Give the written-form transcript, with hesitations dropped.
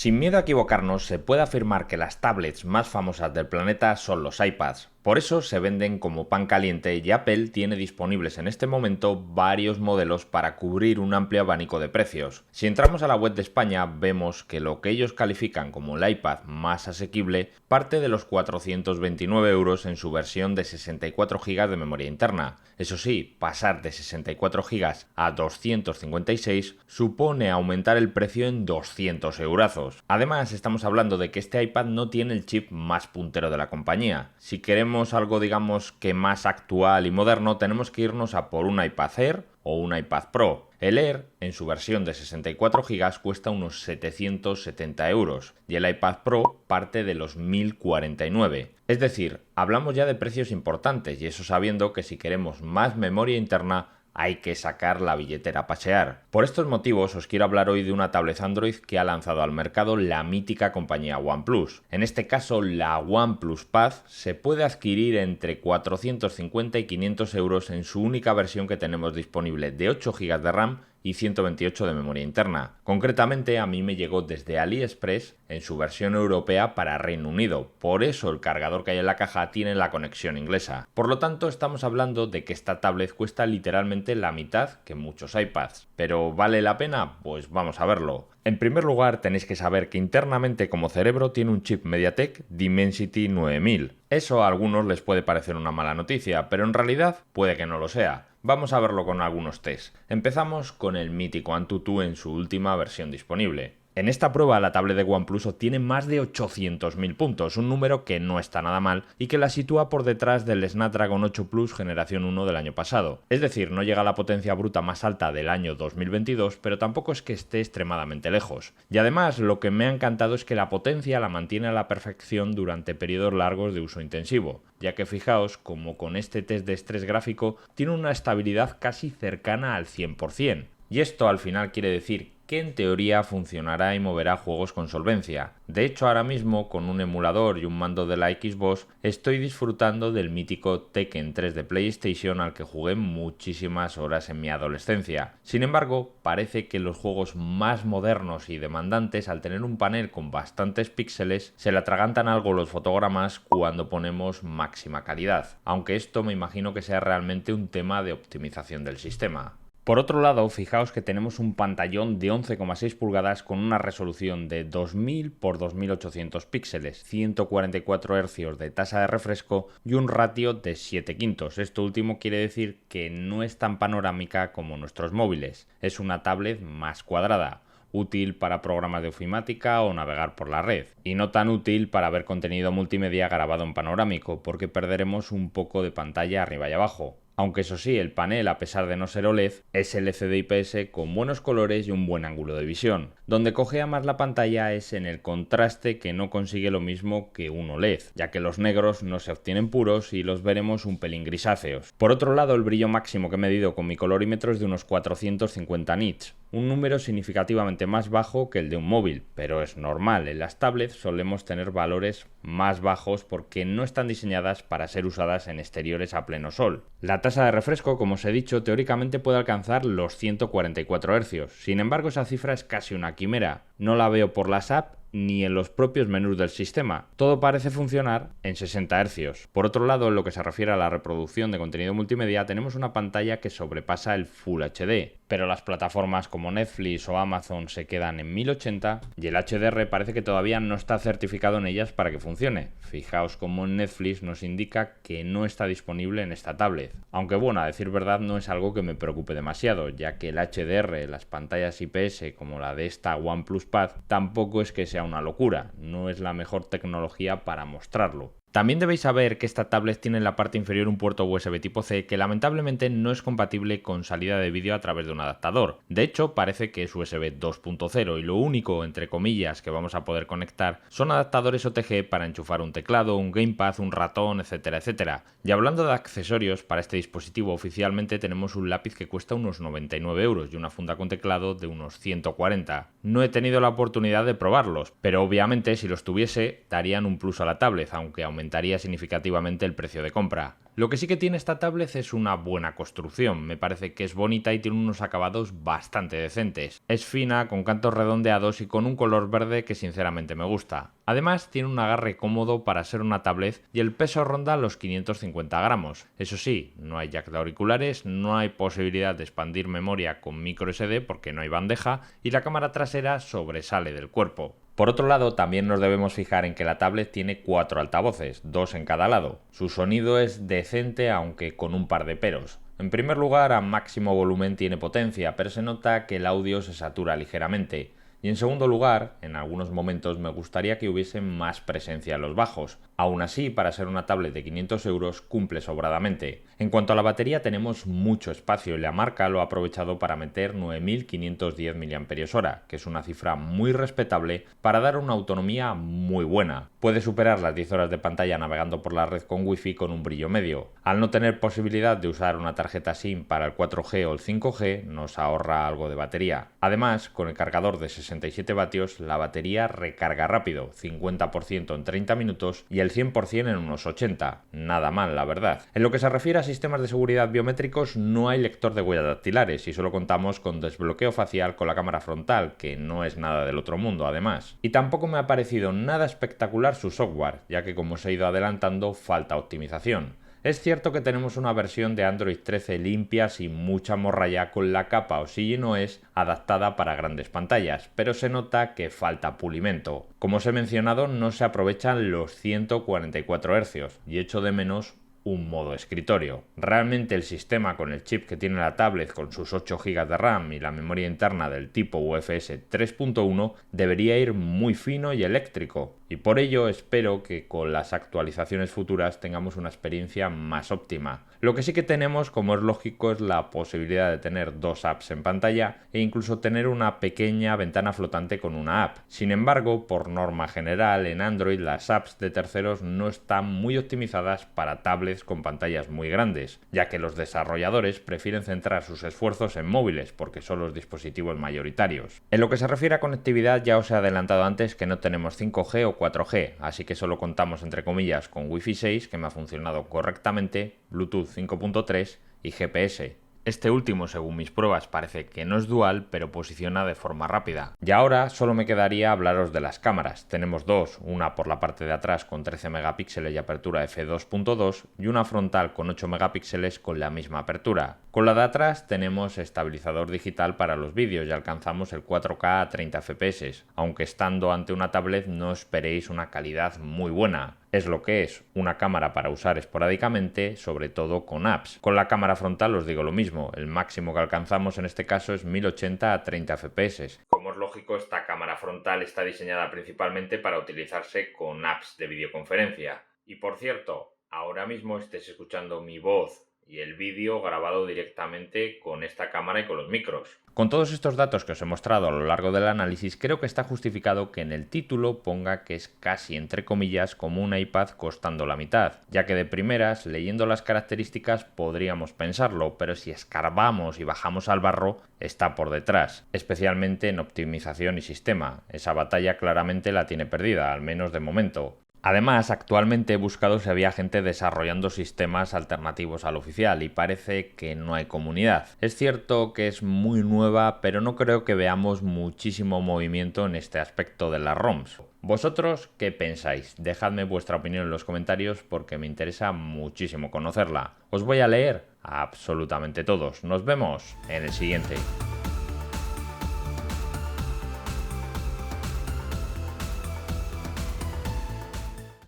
Sin miedo a equivocarnos, se puede afirmar que las tablets más famosas del planeta son los iPads. Por eso se venden como pan caliente y Apple tiene disponibles en este momento varios modelos para cubrir un amplio abanico de precios. Si entramos a la web de España, vemos que lo que ellos califican como el iPad más asequible parte de los 429 euros en su versión de 64 GB de memoria interna. Eso sí, pasar de 64 GB a 256 supone aumentar el precio en 200 eurazos. Además, estamos hablando de que este iPad no tiene el chip más puntero de la compañía. Si queremos algo digamos que más actual y moderno, tenemos que irnos a por un iPad Air o un iPad Pro. El Air, en su versión de 64 GB, cuesta unos 770 euros y el iPad Pro parte de los 1049. Es decir, hablamos ya de precios importantes y eso sabiendo que si queremos más memoria interna hay que sacar la billetera a pasear. Por estos motivos os quiero hablar hoy de una tablet Android que ha lanzado al mercado la mítica compañía OnePlus. En este caso, la OnePlus Pad se puede adquirir entre 450 y 500 euros en su única versión que tenemos disponible de 8 GB de RAM y 128 de memoria interna. Concretamente, a mí me llegó desde AliExpress en su versión europea para Reino Unido. Por eso el cargador que hay en la caja tiene la conexión inglesa. Por lo tanto, estamos hablando de que esta tablet cuesta literalmente la mitad que muchos iPads. ¿Pero vale la pena? Pues vamos a verlo. En primer lugar, tenéis que saber que internamente como cerebro tiene un chip MediaTek Dimensity 9000. Eso a algunos les puede parecer una mala noticia, pero en realidad puede que no lo sea. Vamos a verlo con algunos tests. Empezamos con el mítico AnTuTu en su última versión disponible. En esta prueba la tablet de OnePlus obtiene más de 800.000 puntos, un número que no está nada mal y que la sitúa por detrás del Snapdragon 8 Plus generación 1 del año pasado. Es decir, no llega a la potencia bruta más alta del año 2022, pero tampoco es que esté extremadamente lejos. Y además, lo que me ha encantado es que la potencia la mantiene a la perfección durante periodos largos de uso intensivo, ya que fijaos como con este test de estrés gráfico tiene una estabilidad casi cercana al 100%. Y esto al final quiere decir que en teoría funcionará y moverá juegos con solvencia. De hecho, ahora mismo, con un emulador y un mando de la Xbox, estoy disfrutando del mítico Tekken 3 de PlayStation al que jugué muchísimas horas en mi adolescencia. Sin embargo, parece que los juegos más modernos y demandantes, al tener un panel con bastantes píxeles, se le atragantan algo los fotogramas cuando ponemos máxima calidad, aunque esto me imagino que sea realmente un tema de optimización del sistema. Por otro lado, fijaos que tenemos un pantallón de 11,6 pulgadas con una resolución de 2000 x 2800 píxeles, 144 Hz de tasa de refresco y un ratio de 7/5. Esto último quiere decir que no es tan panorámica como nuestros móviles, es una tablet más cuadrada, útil para programas de ofimática o navegar por la red, y no tan útil para ver contenido multimedia grabado en panorámico, porque perderemos un poco de pantalla arriba y abajo. Aunque eso sí, el panel, a pesar de no ser OLED, es LCD IPS con buenos colores y un buen ángulo de visión. Donde cojea más la pantalla es en el contraste, que no consigue lo mismo que un OLED, ya que los negros no se obtienen puros y los veremos un pelín grisáceos. Por otro lado, el brillo máximo que he medido con mi colorímetro es de unos 450 nits, un número significativamente más bajo que el de un móvil, pero es normal, en las tablets solemos tener valores más bajos porque no están diseñadas para ser usadas en exteriores a pleno sol. La tasa de refresco, como os he dicho, teóricamente puede alcanzar los 144 Hz, sin embargo esa cifra es casi una quimera, no la veo por las apps ni en los propios menús del sistema. Todo parece funcionar en 60 Hz. Por otro lado, en lo que se refiere a la reproducción de contenido multimedia, tenemos una pantalla que sobrepasa el Full HD, pero las plataformas como Netflix o Amazon se quedan en 1080 y el HDR parece que todavía no está certificado en ellas para que funcione. Fijaos cómo en Netflix nos indica que no está disponible en esta tablet. Aunque bueno, a decir verdad no es algo que me preocupe demasiado, ya que el HDR, las pantallas IPS como la de esta OnePlus Pad, tampoco es que sea una locura, no es la mejor tecnología para mostrarlo. También debéis saber que esta tablet tiene en la parte inferior un puerto USB tipo C que lamentablemente no es compatible con salida de vídeo a través de un adaptador. De hecho, parece que es USB 2.0 y lo único, entre comillas, que vamos a poder conectar son adaptadores OTG para enchufar un teclado, un gamepad, un ratón, etcétera, etcétera. Y hablando de accesorios, para este dispositivo oficialmente tenemos un lápiz que cuesta unos 99 euros y una funda con teclado de unos 140. No he tenido la oportunidad de probarlos, pero obviamente si los tuviese darían un plus a la tablet, aunque aumentaría aumentaría significativamente el precio de compra. Lo que sí que tiene esta tablet es una buena construcción, me parece que es bonita y tiene unos acabados bastante decentes. Es fina, con cantos redondeados y con un color verde que sinceramente me gusta. Además tiene un agarre cómodo para ser una tablet y el peso ronda los 550 gramos. Eso sí, no hay jack de auriculares, no hay posibilidad de expandir memoria con micro SD porque no hay bandeja y la cámara trasera sobresale del cuerpo. Por otro lado, también nos debemos fijar en que la tablet tiene 4 altavoces, 2 en cada lado. Su sonido es decente aunque con un par de peros. En primer lugar, a máximo volumen tiene potencia, pero se nota que el audio se satura ligeramente. Y en segundo lugar, en algunos momentos me gustaría que hubiese más presencia en los bajos. Aún así, para ser una tablet de 500 euros, cumple sobradamente. En cuanto a la batería, tenemos mucho espacio y la marca lo ha aprovechado para meter 9510 mAh, que es una cifra muy respetable para dar una autonomía muy buena. Puede superar las 10 horas de pantalla navegando por la red con Wi-Fi con un brillo medio. Al no tener posibilidad de usar una tarjeta SIM para el 4G o el 5G, nos ahorra algo de batería. Además, con el cargador de 67 vatios, la batería recarga rápido, 50% en 30 minutos y el 100% en unos 80. Nada mal, la verdad. En lo que se refiere a sistemas de seguridad biométricos, no hay lector de huellas dactilares y solo contamos con desbloqueo facial con la cámara frontal, que no es nada del otro mundo además. Y tampoco me ha parecido nada espectacular su software, ya que como os he ido adelantando, falta optimización. Es cierto que tenemos una versión de Android 13 limpia sin mucha morralla con la capa Oxygen adaptada para grandes pantallas, pero se nota que falta pulimento. Como os he mencionado, no se aprovechan los 144 Hz y echo de menos un modo escritorio. Realmente el sistema con el chip que tiene la tablet con sus 8 GB de RAM y la memoria interna del tipo UFS 3.1 debería ir muy fino y eléctrico, y por ello espero que con las actualizaciones futuras tengamos una experiencia más óptima. Lo que sí que tenemos, como es lógico, es la posibilidad de tener 2 apps en pantalla e incluso tener una pequeña ventana flotante con una app. Sin embargo, por norma general, en Android las apps de terceros no están muy optimizadas para tablets con pantallas muy grandes, ya que los desarrolladores prefieren centrar sus esfuerzos en móviles porque son los dispositivos mayoritarios. En lo que se refiere a conectividad, ya os he adelantado antes que no tenemos 5G o 4G, así que solo contamos entre comillas con Wi-Fi 6, que me ha funcionado correctamente, Bluetooth 5.3 y GPS. Este último, según mis pruebas, parece que no es dual, pero posiciona de forma rápida. Y ahora solo me quedaría hablaros de las cámaras. Tenemos dos, una por la parte de atrás con 13 megapíxeles y apertura f2.2 y una frontal con 8 megapíxeles con la misma apertura. Con la de atrás tenemos estabilizador digital para los vídeos y alcanzamos el 4K a 30 FPS, aunque estando ante una tablet no esperéis una calidad muy buena. Es lo que es, una cámara para usar esporádicamente, sobre todo con apps. Con la cámara frontal os digo lo mismo, el máximo que alcanzamos en este caso es 1080 a 30 FPS. Como es lógico, esta cámara frontal está diseñada principalmente para utilizarse con apps de videoconferencia. Y por cierto, ahora mismo estés escuchando mi voz y el vídeo grabado directamente con esta cámara y con los micros. Con todos estos datos que os he mostrado a lo largo del análisis, creo que está justificado que en el título ponga que es casi entre comillas como un iPad costando la mitad, ya que de primeras, leyendo las características, podríamos pensarlo, pero si escarbamos y bajamos al barro, está por detrás, especialmente en optimización y sistema. Esa batalla claramente la tiene perdida, al menos de momento. Además, actualmente he buscado si había gente desarrollando sistemas alternativos al oficial y parece que no hay comunidad. Es cierto que es muy nueva, pero no creo que veamos muchísimo movimiento en este aspecto de las ROMs. ¿Vosotros qué pensáis? Dejadme vuestra opinión en los comentarios porque me interesa muchísimo conocerla. Os voy a leer absolutamente todos. Nos vemos en el siguiente.